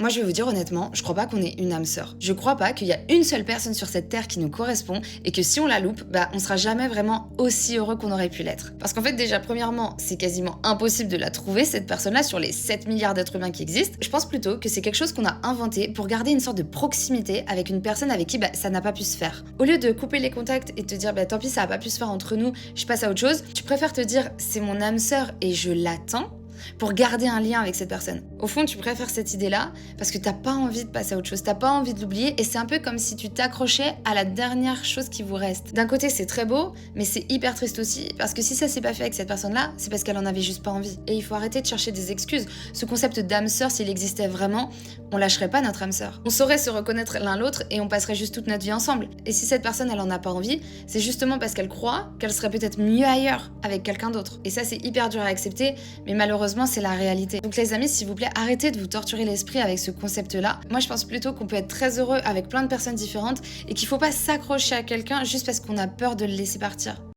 Moi, je vais vous dire honnêtement, je crois pas qu'on ait une âme sœur. Je crois pas qu'il y a une seule personne sur cette terre qui nous correspond et que si on la loupe, on sera jamais vraiment aussi heureux qu'on aurait pu l'être. Parce qu'en fait, déjà, premièrement, c'est quasiment impossible de la trouver, cette personne-là, sur les 7 milliards d'êtres humains qui existent. Je pense plutôt que c'est quelque chose qu'on a inventé pour garder une sorte de proximité avec une personne avec qui ça n'a pas pu se faire. Au lieu de couper les contacts et te dire tant pis, ça a pas pu se faire entre nous, je passe à autre chose, tu préfères te dire c'est mon âme sœur et je l'attends pour garder un lien avec cette personne. Au fond, tu préfères cette idée-là parce que t'as pas envie de passer à autre chose, t'as pas envie de l'oublier et c'est un peu comme si tu t'accrochais à la dernière chose qui vous reste. D'un côté, c'est très beau, mais c'est hyper triste aussi parce que si ça s'est pas fait avec cette personne-là, c'est parce qu'elle en avait juste pas envie. Et il faut arrêter de chercher des excuses. Ce concept d'âme sœur, s'il existait vraiment, on lâcherait pas notre âme sœur. On saurait se reconnaître l'un l'autre et on passerait juste toute notre vie ensemble. Et si cette personne, elle en a pas envie, c'est justement parce qu'elle croit qu'elle serait peut-être mieux ailleurs avec quelqu'un d'autre. Et ça, c'est hyper dur à accepter, mais malheureusement, c'est la réalité. Donc les amis, s'il vous plaît, arrêtez de vous torturer l'esprit avec ce concept-là. Moi, je pense plutôt qu'on peut être très heureux avec plein de personnes différentes et qu'il faut pas s'accrocher à quelqu'un juste parce qu'on a peur de le laisser partir.